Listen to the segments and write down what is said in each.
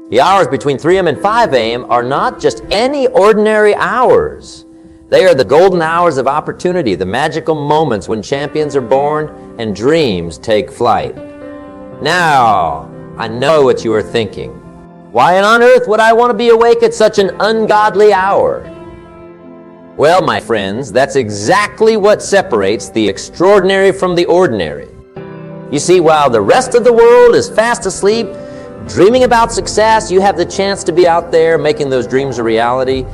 The hours between 3 a.m. and 5 a.m. are not just any ordinary hours. They are the golden hours of opportunity, the magical moments when champions are born and dreams take flight. Now, I know what you are thinking. Why on earth would I want to be awake at such an ungodly hour? Well, my friends, that's exactly what separates the extraordinary from the ordinary. You see, while the rest of the world is fast asleep, dreaming about success, you have the chance to be out there making those dreams a reality.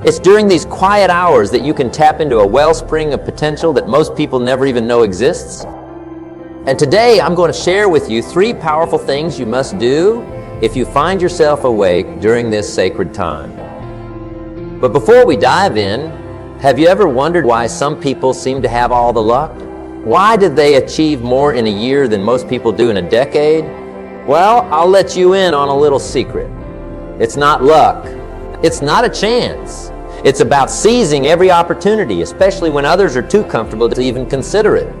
It's during these quiet hours that you can tap into a wellspring of potential that most people never even know exists. And today, I'm going to share with you 3 powerful things you must do if you find yourself awake during this sacred time. But before we dive in, have you ever wondered why some people seem to have all the luck? Why did they achieve more in a year than most people do in a decade? Well, I'll let you in on a little secret. It's not luck. It's not a chance. It's about seizing every opportunity, especially when others are too comfortable to even consider it.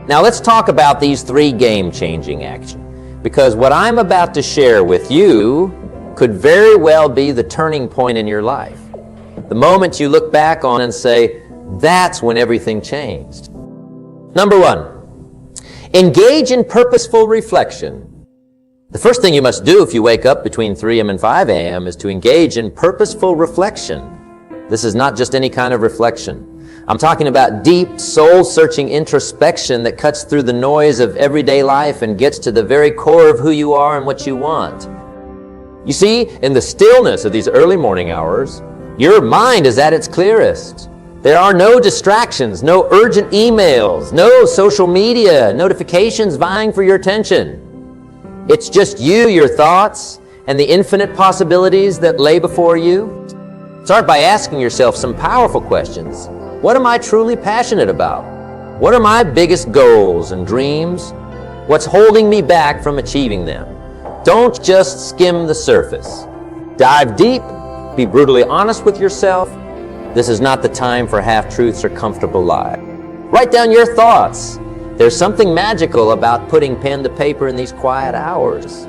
Now let's talk about these 3 game-changing actions, because what I'm about to share with you could very well be the turning point in your life. The moment you look back on and say, that's when everything changed. Number 1, engage in purposeful reflection. The first thing you must do if you wake up between 3 a.m. and 5 a.m. is to engage in purposeful reflection. This is not just any kind of reflection. I'm talking about deep, soul-searching introspection that cuts through the noise of everyday life and gets to the very core of who you are and what you want. You see, in the stillness of these early morning hours, your mind is at its clearest. There are no distractions, no urgent emails, no social media notifications vying for your attention. It's just you, your thoughts, and the infinite possibilities that lay before you. Start by asking yourself some powerful questions. What am I truly passionate about? What are my biggest goals and dreams? What's holding me back from achieving them? Don't just skim the surface. Dive deep, be brutally honest with yourself. This is not the time for half-truths or comfortable lies. Write down your thoughts. There's something magical about putting pen to paper in these quiet hours.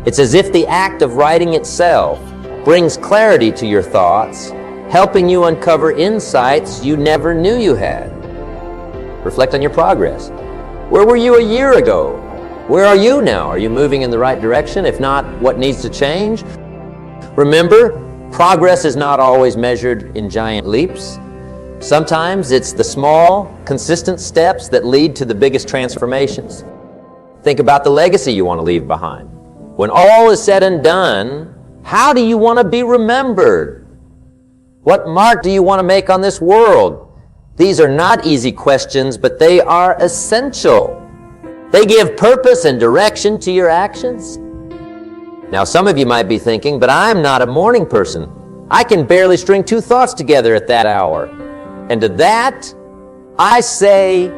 It's as if the act of writing itself brings clarity to your thoughts, helping you uncover insights you never knew you had. Reflect on your progress. Where were you a year ago? Where are you now? Are you moving in the right direction? If not, what needs to change? Remember, progress is not always measured in giant leaps. Sometimes it's the small, consistent steps that lead to the biggest transformations. Think about the legacy you want to leave behind. When all is said and done, how do you want to be remembered? What mark do you want to make on this world? These are not easy questions, but they are essential. They give purpose and direction to your actions. Now, some of you might be thinking, but I'm not a morning person. I can barely string 2 thoughts together at that hour. And to that, I say,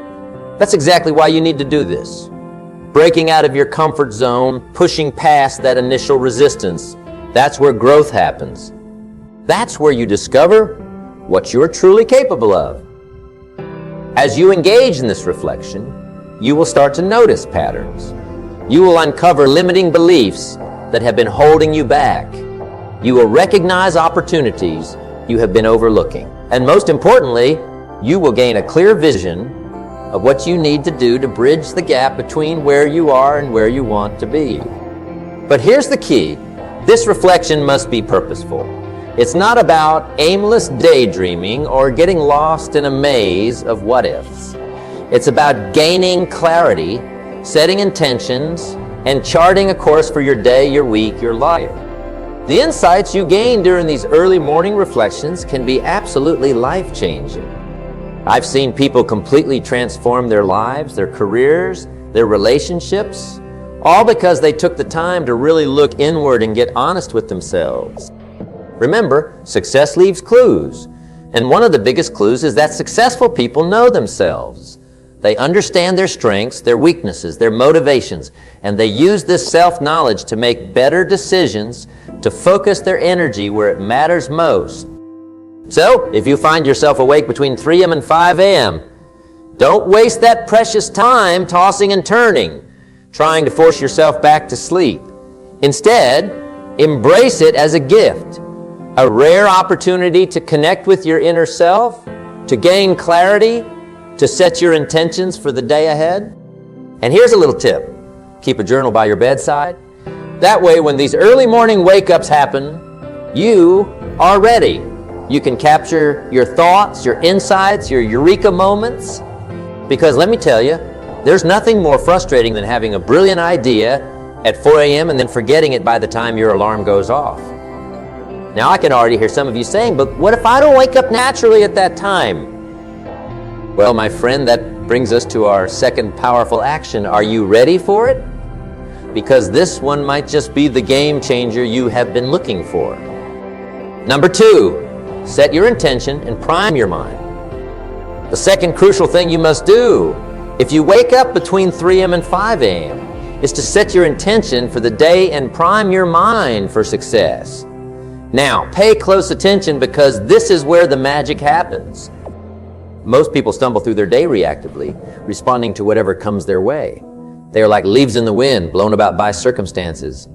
that's exactly why you need to do this. Breaking out of your comfort zone, pushing past that initial resistance. That's where growth happens. That's where you discover what you're truly capable of. As you engage in this reflection, you will start to notice patterns. You will uncover limiting beliefs that have been holding you back. You will recognize opportunities you have been overlooking. And most importantly, you will gain a clear vision of what you need to do to bridge the gap between where you are and where you want to be. But here's the key. This reflection must be purposeful. It's not about aimless daydreaming or getting lost in a maze of what-ifs. It's about gaining clarity, setting intentions, and charting a course for your day, your week, your life. The insights you gain during these early morning reflections can be absolutely life-changing. I've seen people completely transform their lives, their careers, their relationships, all because they took the time to really look inward and get honest with themselves. Remember, success leaves clues, and one of the biggest clues is that successful people know themselves. They understand their strengths, their weaknesses, their motivations, and they use this self-knowledge to make better decisions, to focus their energy where it matters most. So, if you find yourself awake between 3 a.m. and 5 a.m., don't waste that precious time tossing and turning, trying to force yourself back to sleep. Instead, embrace it as a gift, a rare opportunity to connect with your inner self, to gain clarity, to set your intentions for the day ahead. And here's a little tip. Keep a journal by your bedside. That way, when these early morning wake-ups happen, you are ready. You can capture your thoughts, your insights, your eureka moments. Because let me tell you, there's nothing more frustrating than having a brilliant idea at 4 a.m. and then forgetting it by the time your alarm goes off. Now, I can already hear some of you saying, but what if I don't wake up naturally at that time? Well, my friend, that brings us to our second powerful action. Are you ready for it? Because this one might just be the game changer you have been looking for. Number 2, set your intention and prime your mind. The second crucial thing you must do if you wake up between 3 a.m. and 5 a.m. is to set your intention for the day and prime your mind for success. Now, pay close attention because this is where the magic happens. Most people stumble through their day reactively, responding to whatever comes their way. They are like leaves in the wind, blown about by circumstances.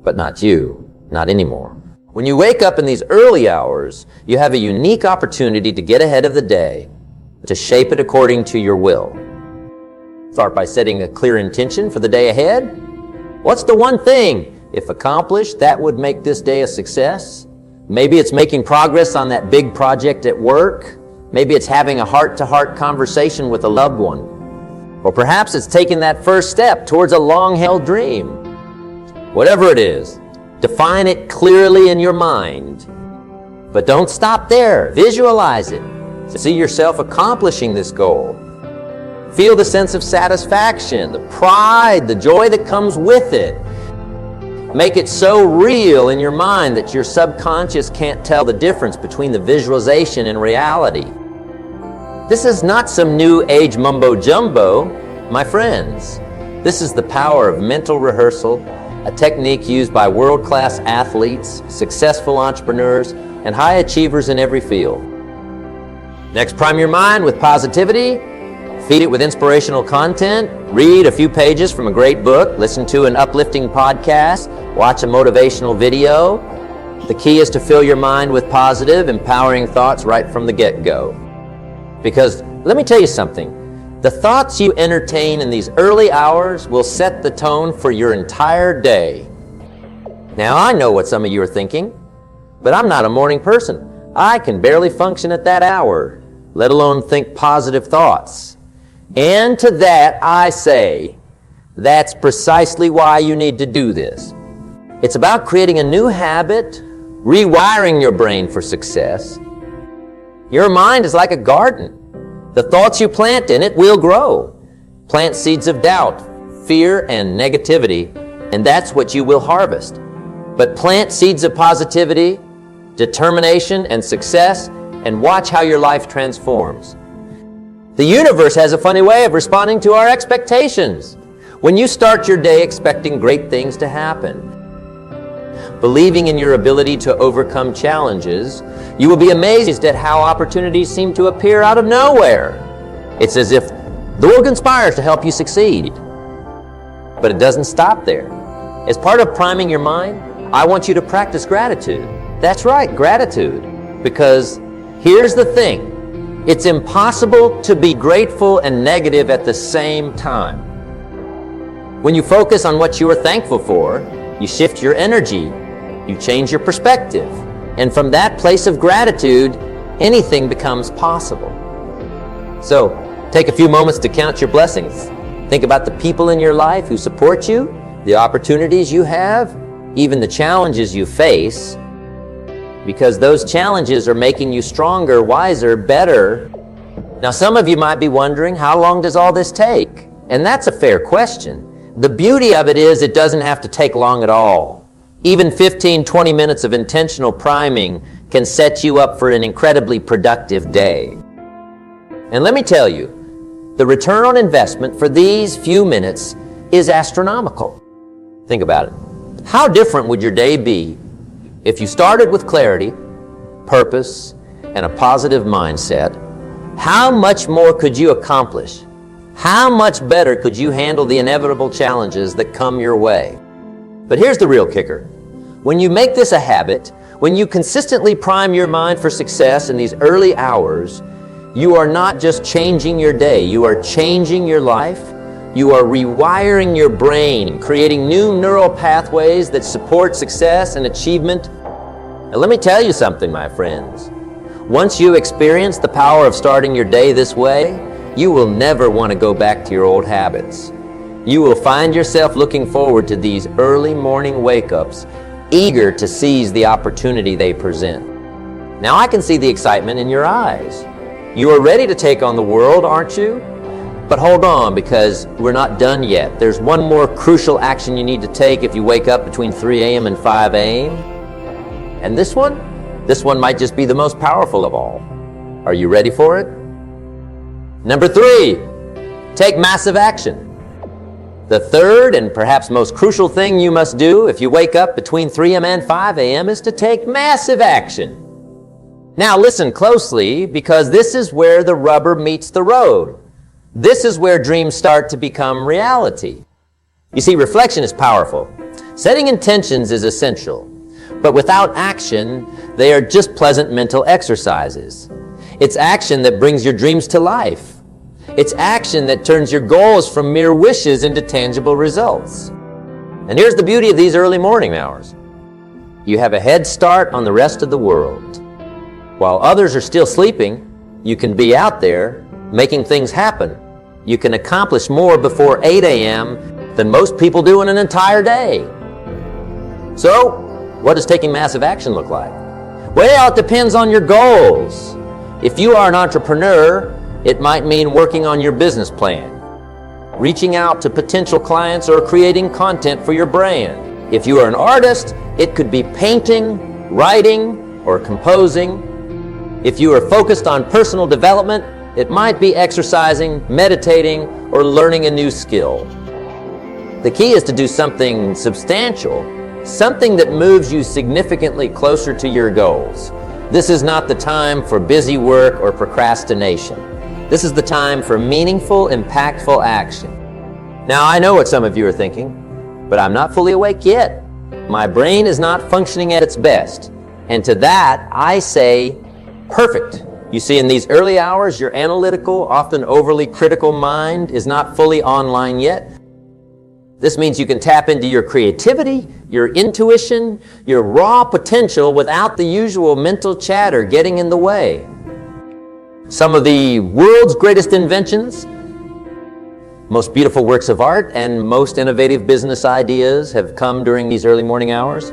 But not you, not anymore. When you wake up in these early hours, you have a unique opportunity to get ahead of the day, to shape it according to your will. Start by setting a clear intention for the day ahead. What's the one thing, if accomplished, that would make this day a success? Maybe it's making progress on that big project at work. Maybe it's having a heart-to-heart conversation with a loved one. Or perhaps it's taking that first step towards a long-held dream. Whatever it is, define it clearly in your mind. But don't stop there. Visualize it. See yourself accomplishing this goal. Feel the sense of satisfaction, the pride, the joy that comes with it. Make it so real in your mind that your subconscious can't tell the difference between the visualization and reality. This is not some new age mumbo-jumbo, my friends. This is the power of mental rehearsal, a technique used by world-class athletes, successful entrepreneurs, and high achievers in every field. Next, prime your mind with positivity. Feed it with inspirational content. Read a few pages from a great book. Listen to an uplifting podcast. Watch a motivational video. The key is to fill your mind with positive, empowering thoughts right from the get-go. Because let me tell you something. The thoughts you entertain in these early hours will set the tone for your entire day. Now, I know what some of you are thinking, but I'm not a morning person. I can barely function at that hour, let alone think positive thoughts. And to that I say, that's precisely why you need to do this. It's about creating a new habit, rewiring your brain for success. Your mind is like a garden. The thoughts you plant in it will grow. Plant seeds of doubt, fear, and negativity, and that's what you will harvest. But plant seeds of positivity, determination, and success, and watch how your life transforms. The universe has a funny way of responding to our expectations. When you start your day expecting great things to happen, believing in your ability to overcome challenges, you will be amazed at how opportunities seem to appear out of nowhere. It's as if the world conspires to help you succeed. But it doesn't stop there. As part of priming your mind, I want you to practice gratitude. That's right, gratitude. Because here's the thing. It's impossible to be grateful and negative at the same time. When you focus on what you are thankful for, you shift your energy, you change your perspective, and from that place of gratitude, anything becomes possible. So, take a few moments to count your blessings. Think about the people in your life who support you, the opportunities you have, even the challenges you face, because those challenges are making you stronger, wiser, better. Now, some of you might be wondering, how long does all this take? And that's a fair question. The beauty of it is it doesn't have to take long at all. Even 15-20 minutes of intentional priming can set you up for an incredibly productive day. And let me tell you, the return on investment for these few minutes is astronomical. Think about it. How different would your day be if you started with clarity, purpose, and a positive mindset? How much more could you accomplish? How much better could you handle the inevitable challenges that come your way? But here's the real kicker. When you make this a habit, when you consistently prime your mind for success in these early hours, you are not just changing your day, you are changing your life. You are rewiring your brain, creating new neural pathways that support success and achievement. Now, let me tell you something, my friends. Once you experience the power of starting your day this way, you will never want to go back to your old habits. You will find yourself looking forward to these early morning wake-ups, eager to seize the opportunity they present. Now I can see the excitement in your eyes. You are ready to take on the world, aren't you? But hold on, because we're not done yet. There's one more crucial action you need to take if you wake up between 3 a.m. and 5 a.m. And this one might just be the most powerful of all. Are you ready for it? Number 3, take massive action. The third and perhaps most crucial thing you must do if you wake up between 3 a.m. and 5 a.m. is to take massive action. Now listen closely, because this is where the rubber meets the road. This is where dreams start to become reality. You see, reflection is powerful. Setting intentions is essential. But without action, they are just pleasant mental exercises. It's action that brings your dreams to life. It's action that turns your goals from mere wishes into tangible results. And here's the beauty of these early morning hours. You have a head start on the rest of the world. While others are still sleeping, you can be out there making things happen. You can accomplish more before 8 a.m. than most people do in an entire day. So, what does taking massive action look like? Well, it depends on your goals. If you are an entrepreneur, it might mean working on your business plan, reaching out to potential clients, or creating content for your brand. If you are an artist, it could be painting, writing, or composing. If you are focused on personal development, it might be exercising, meditating, or learning a new skill. The key is to do something substantial, something that moves you significantly closer to your goals. This is not the time for busy work or procrastination. This is the time for meaningful, impactful action. Now, I know what some of you are thinking, but I'm not fully awake yet. My brain is not functioning at its best. And to that, I say, perfect. You see, in these early hours, your analytical, often overly critical mind is not fully online yet. This means you can tap into your creativity, your intuition, your raw potential without the usual mental chatter getting in the way. Some of the world's greatest inventions, most beautiful works of art, and most innovative business ideas have come during these early morning hours.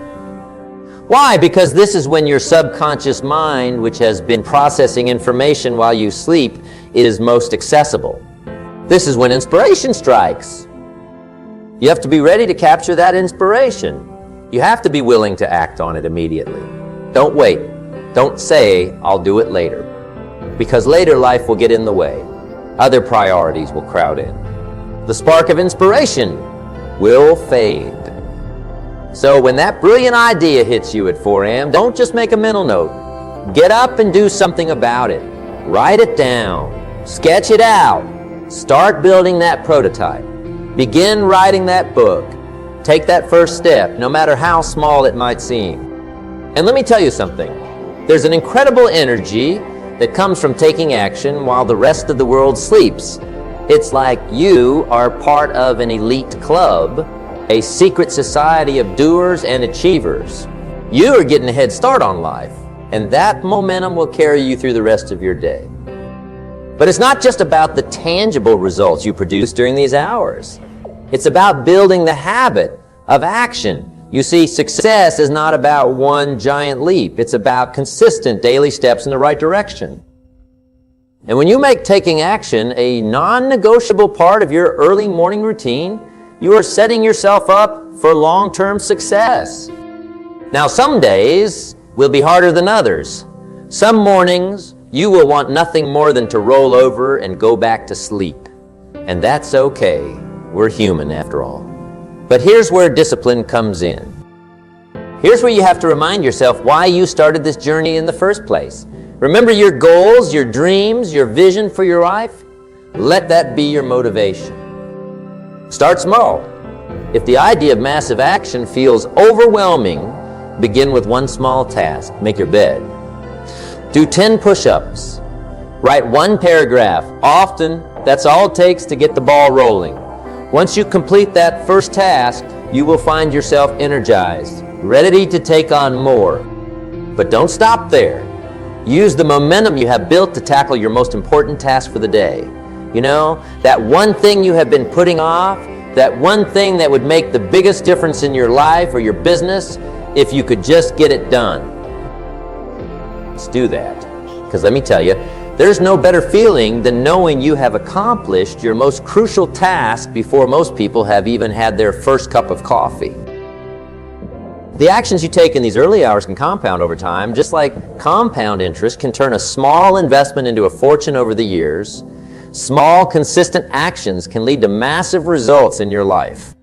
Why? Because this is when your subconscious mind, which has been processing information while you sleep, is most accessible. This is when inspiration strikes. You have to be ready to capture that inspiration. You have to be willing to act on it immediately. Don't wait. Don't say, I'll do it later. Because later life will get in the way. Other priorities will crowd in. The spark of inspiration will fade. So when that brilliant idea hits you at 4 a.m., don't just make a mental note. Get up and do something about it. Write it down. Sketch it out. Start building that prototype. Begin writing that book. Take that first step, no matter how small it might seem. And let me tell you something. There's an incredible energy that comes from taking action while the rest of the world sleeps. It's like you are part of an elite club, a secret society of doers and achievers. You are getting a head start on life, and that momentum will carry you through the rest of your day. But it's not just about the tangible results you produce during these hours. It's about building the habit of action. You see, success is not about one giant leap. It's about consistent daily steps in the right direction. And when you make taking action a non-negotiable part of your early morning routine, you are setting yourself up for long-term success. Now, some days will be harder than others. Some mornings, you will want nothing more than to roll over and go back to sleep. And that's okay. We're human after all. But here's where discipline comes in. Here's where you have to remind yourself why you started this journey in the first place. Remember your goals, your dreams, your vision for your life? Let that be your motivation. Start small. If the idea of massive action feels overwhelming, begin with one small task. Make your bed. Do 10 push-ups. Write one paragraph. Often, that's all it takes to get the ball rolling. Once you complete that first task, you will find yourself energized, ready to take on more. But don't stop there. Use the momentum you have built to tackle your most important task for the day. You know, that one thing you have been putting off, that one thing that would make the biggest difference in your life or your business if you could just get it done. Let's do that. Because let me tell you, there's no better feeling than knowing you have accomplished your most crucial task before most people have even had their first cup of coffee. The actions you take in these early hours can compound over time, just like compound interest can turn a small investment into a fortune over the years. Small, consistent actions can lead to massive results in your life.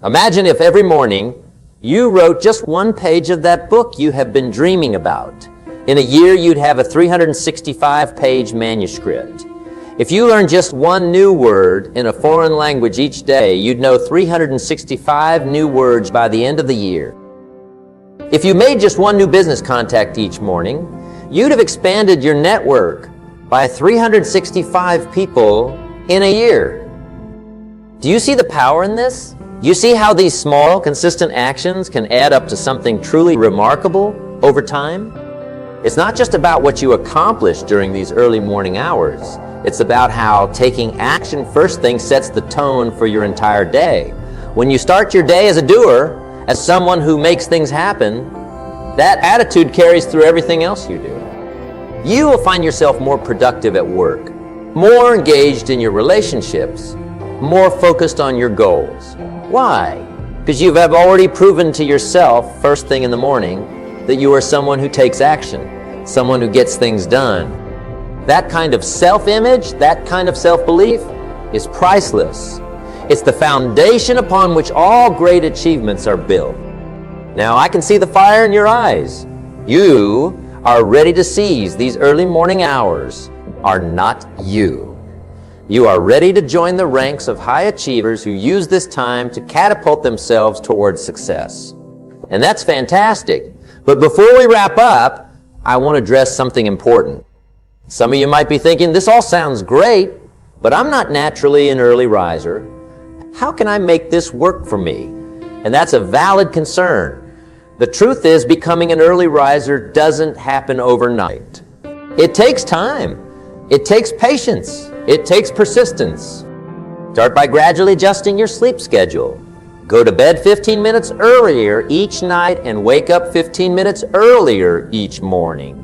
Imagine if every morning you wrote just one page of that book you have been dreaming about. In a year, you'd have a 365-page manuscript. If you learned just one new word in a foreign language each day, you'd know 365 new words by the end of the year. If you made just one new business contact each morning, you'd have expanded your network by 365 people in a year. Do you see the power in this? You see how these small, consistent actions can add up to something truly remarkable over time? It's not just about what you accomplish during these early morning hours. It's about how taking action first thing sets the tone for your entire day. When you start your day as a doer, as someone who makes things happen, that attitude carries through everything else you do. You will find yourself more productive at work, more engaged in your relationships, more focused on your goals. Why? Because you have already proven to yourself first thing in the morning that you are someone who takes action, someone who gets things done. That kind of self-image, that kind of self-belief is priceless. It's the foundation upon which all great achievements are built. Now, I can see the fire in your eyes. You are ready to seize these early morning hours are not you. You are ready to join the ranks of high achievers who use this time to catapult themselves towards success. And that's fantastic. But before we wrap up, I want to address something important. Some of you might be thinking, this all sounds great, but I'm not naturally an early riser. How can I make this work for me? And that's a valid concern. The truth is, becoming an early riser doesn't happen overnight. It takes time. It takes patience. It takes persistence. Start by gradually adjusting your sleep schedule. Go to bed 15 minutes earlier each night and wake up 15 minutes earlier each morning.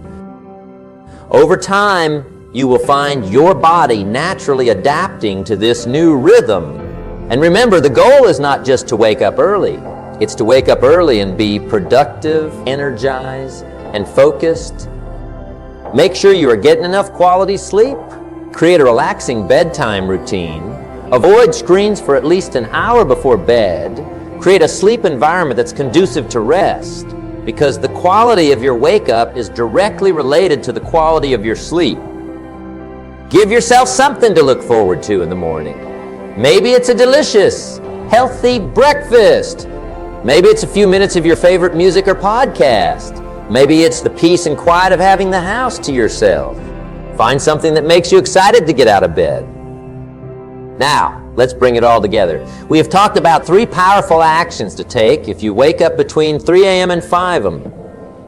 Over time, you will find your body naturally adapting to this new rhythm. And remember, the goal is not just to wake up early. It's to wake up early and be productive, energized, and focused. Make sure you are getting enough quality sleep. Create a relaxing bedtime routine. Avoid screens for at least an hour before bed. Create a sleep environment that's conducive to rest, because the quality of your wake-up is directly related to the quality of your sleep. Give yourself something to look forward to in the morning. Maybe it's a delicious, healthy breakfast. Maybe it's a few minutes of your favorite music or podcast. Maybe it's the peace and quiet of having the house to yourself. Find something that makes you excited to get out of bed. Now, let's bring it all together. We have talked about 3 powerful actions to take if you wake up between 3 a.m. and 5 a.m.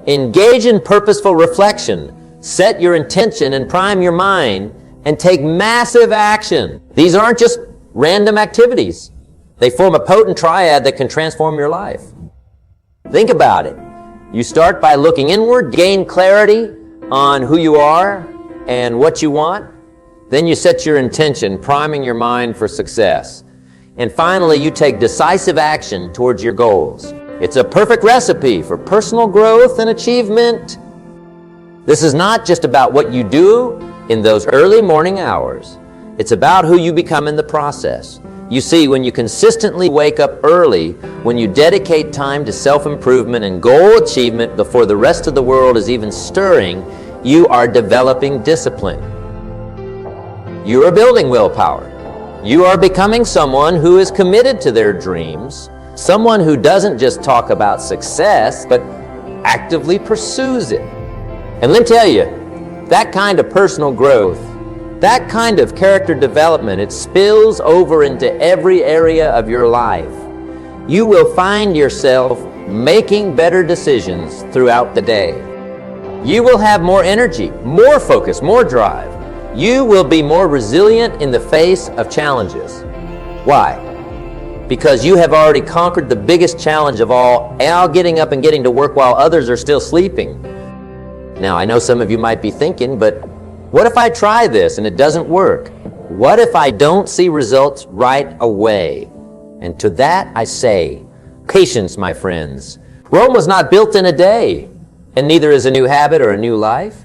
Engage in purposeful reflection. Set your intention and prime your mind and take massive action. These aren't just random activities. They form a potent triad that can transform your life. Think about it. You start by looking inward, gain clarity on who you are and what you want. Then you set your intention, priming your mind for success. And finally, you take decisive action towards your goals. It's a perfect recipe for personal growth and achievement. This is not just about what you do in those early morning hours. It's about who you become in the process. You see, when you consistently wake up early, when you dedicate time to self-improvement and goal achievement before the rest of the world is even stirring, you are developing discipline. You are building willpower. You are becoming someone who is committed to their dreams, someone who doesn't just talk about success, but actively pursues it. And let me tell you, that kind of personal growth, that kind of character development, it spills over into every area of your life. You will find yourself making better decisions throughout the day. You will have more energy, more focus, more drive. You will be more resilient in the face of challenges. Why? Because you have already conquered the biggest challenge of all, getting up and getting to work while others are still sleeping. Now, I know some of you might be thinking, but what if I try this and it doesn't work? What if I don't see results right away? And to that I say, patience, my friends. Rome was not built in a day, and neither is a new habit or a new life.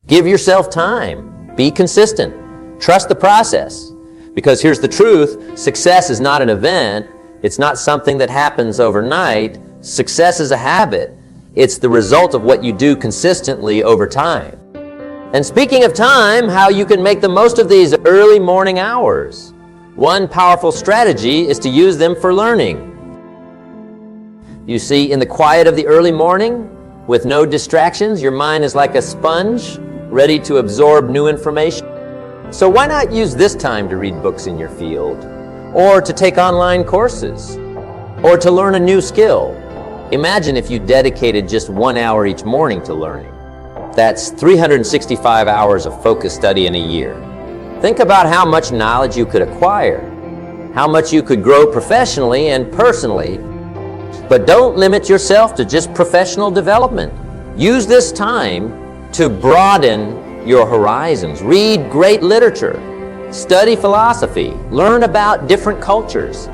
Give yourself time. Be consistent. Trust the process. Because here's the truth, success is not an event. It's not something that happens overnight. Success is a habit. It's the result of what you do consistently over time. And speaking of time, how you can make the most of these early morning hours. One powerful strategy is to use them for learning. You see, in the quiet of the early morning, with no distractions, your mind is like a sponge, ready to absorb new information. So why not use this time to read books in your field, or to take online courses, or to learn a new skill? Imagine if you dedicated just 1 hour each morning to learning. That's 365 hours of focused study in a year. Think about how much knowledge you could acquire, how much you could grow professionally and personally. But don't limit yourself to just professional development. Use this time to broaden your horizons. Read great literature, study philosophy, learn about different cultures.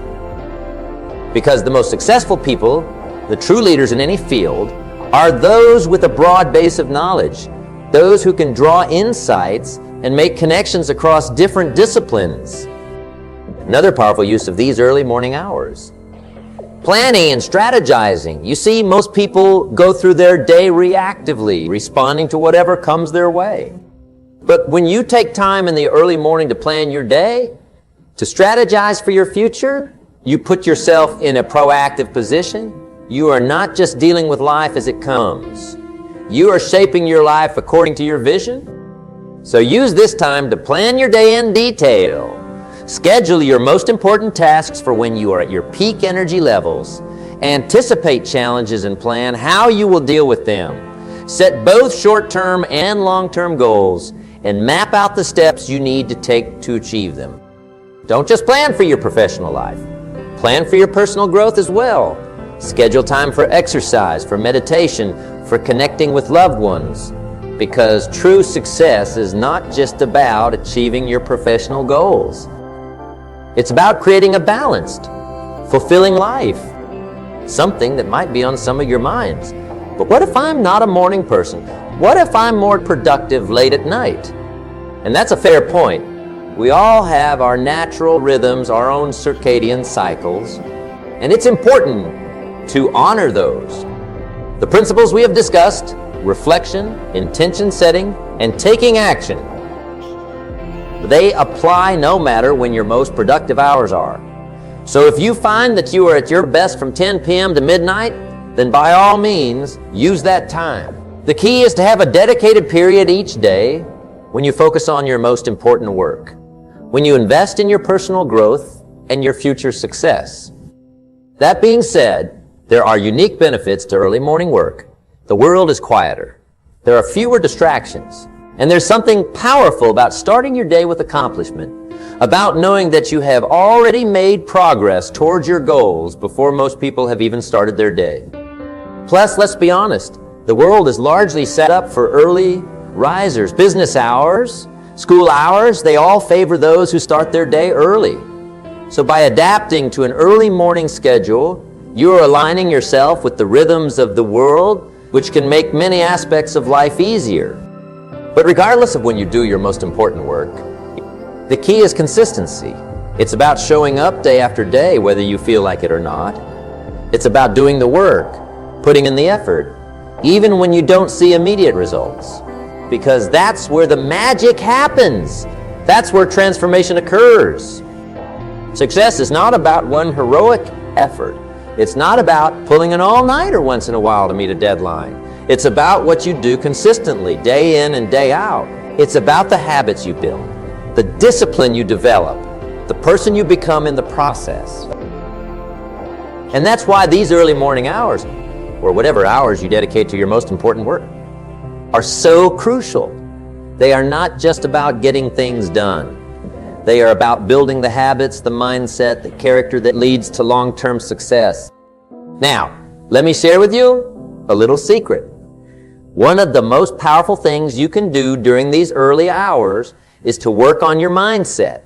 Because the most successful people, the true leaders in any field, are those with a broad base of knowledge, those who can draw insights and make connections across different disciplines. Another powerful use of these early morning hours. Planning and strategizing. You see, most people go through their day reactively, responding to whatever comes their way. But when you take time in the early morning to plan your day, to strategize for your future, you put yourself in a proactive position. You are not just dealing with life as it comes. You are shaping your life according to your vision. So use this time to plan your day in detail. Schedule your most important tasks for when you are at your peak energy levels. Anticipate challenges and plan how you will deal with them. Set both short-term and long-term goals and map out the steps you need to take to achieve them. Don't just plan for your professional life. Plan for your personal growth as well. Schedule time for exercise, for meditation, for connecting with loved ones. Because true success is not just about achieving your professional goals. It's about creating a balanced, fulfilling life. Something that might be on some of your minds. But what if I'm not a morning person? What if I'm more productive late at night? And that's a fair point. We all have our natural rhythms, our own circadian cycles, and it's important to honor those. The principles we have discussed, reflection, intention setting, and taking action, they apply no matter when your most productive hours are. So if you find that you are at your best from 10 p.m. to midnight, then by all means, use that time. The key is to have a dedicated period each day when you focus on your most important work, when you invest in your personal growth and your future success. That being said, there are unique benefits to early morning work. The world is quieter. There are fewer distractions. And there's something powerful about starting your day with accomplishment, about knowing that you have already made progress towards your goals before most people have even started their day. Plus, let's be honest, the world is largely set up for early risers. Business hours, school hours, they all favor those who start their day early. So by adapting to an early morning schedule, you are aligning yourself with the rhythms of the world, which can make many aspects of life easier. But regardless of when you do your most important work, the key is consistency. It's about showing up day after day, whether you feel like it or not. It's about doing the work, putting in the effort, even when you don't see immediate results. Because that's where the magic happens. That's where transformation occurs. Success is not about one heroic effort. It's not about pulling an all-nighter once in a while to meet a deadline. It's about what you do consistently, day in and day out. It's about the habits you build, the discipline you develop, the person you become in the process. And that's why these early morning hours, or whatever hours you dedicate to your most important work, are so crucial. They are not just about getting things done. They are about building the habits, the mindset, the character that leads to long-term success. Now, let me share with you a little secret. One of the most powerful things you can do during these early hours is to work on your mindset.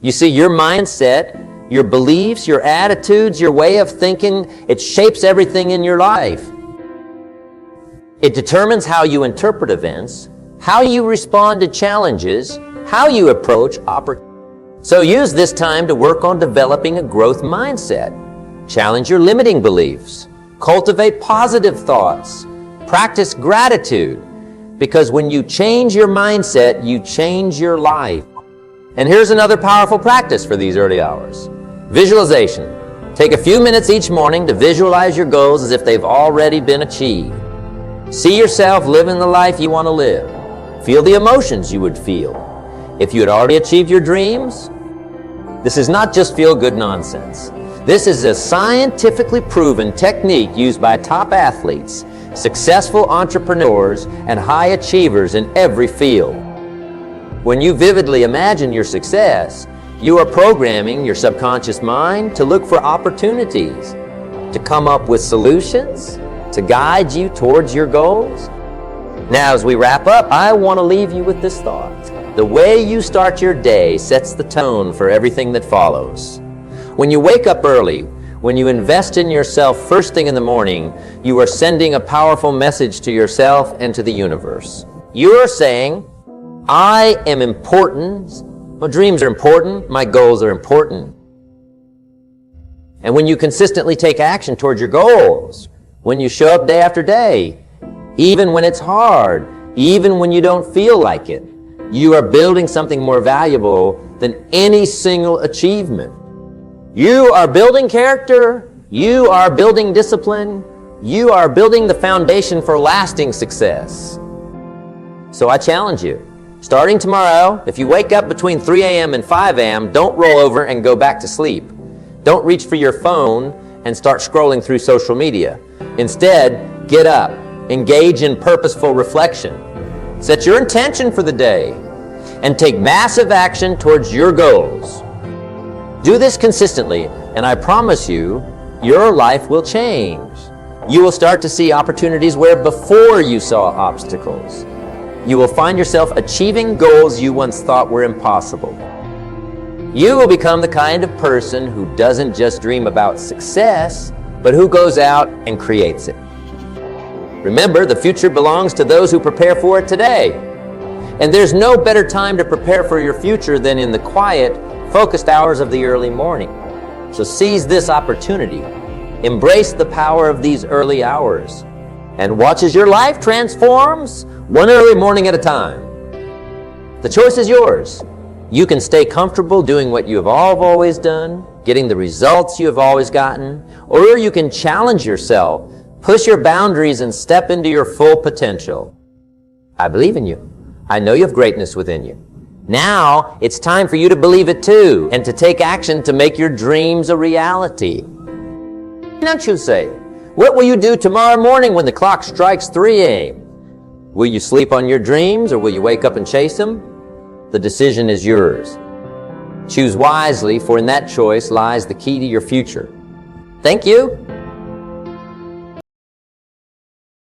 You see, your mindset, your beliefs, your attitudes, your way of thinking, it shapes everything in your life. It determines how you interpret events, how you respond to challenges, how you approach opportunities. So use this time to work on developing a growth mindset. Challenge your limiting beliefs. Cultivate positive thoughts. Practice gratitude. Because when you change your mindset, you change your life. And here's another powerful practice for these early hours. Visualization. Take a few minutes each morning to visualize your goals as if they've already been achieved. See yourself living the life you want to live. Feel the emotions you would feel if you had already achieved your dreams. This is not just feel-good nonsense. This is a scientifically proven technique used by top athletes, successful entrepreneurs, and high achievers in every field. When you vividly imagine your success, you are programming your subconscious mind to look for opportunities, to come up with solutions, to guide you towards your goals. Now, as we wrap up, I want to leave you with this thought. The way you start your day sets the tone for everything that follows. When you wake up early, when you invest in yourself first thing in the morning, you are sending a powerful message to yourself and to the universe. You are saying, I am important, my dreams are important, my goals are important. And when you consistently take action towards your goals, when you show up day after day, even when it's hard, even when you don't feel like it, you are building something more valuable than any single achievement. You are building character, you are building discipline, you are building the foundation for lasting success. So I challenge you, starting tomorrow, if you wake up between 3 a.m. and 5 a.m., don't roll over and go back to sleep. Don't reach for your phone and start scrolling through social media. Instead, get up, engage in purposeful reflection. Set your intention for the day and take massive action towards your goals. Do this consistently, and I promise you, your life will change. You will start to see opportunities where before you saw obstacles. You will find yourself achieving goals you once thought were impossible. You will become the kind of person who doesn't just dream about success, but who goes out and creates it. Remember, the future belongs to those who prepare for it today. And there's no better time to prepare for your future than in the quiet, focused hours of the early morning. So seize this opportunity. Embrace the power of these early hours. And watch as your life transforms, one early morning at a time. The choice is yours. You can stay comfortable doing what you have always done, getting the results you have always gotten, or you can challenge yourself, push your boundaries, and step into your full potential. I believe in you. I know you have greatness within you. Now, it's time for you to believe it too, and to take action to make your dreams a reality. Don't you say, what will you do tomorrow morning when the clock strikes 3 a.m.? Will you sleep on your dreams, or will you wake up and chase them? The decision is yours. Choose wisely, for in that choice lies the key to your future. Thank you.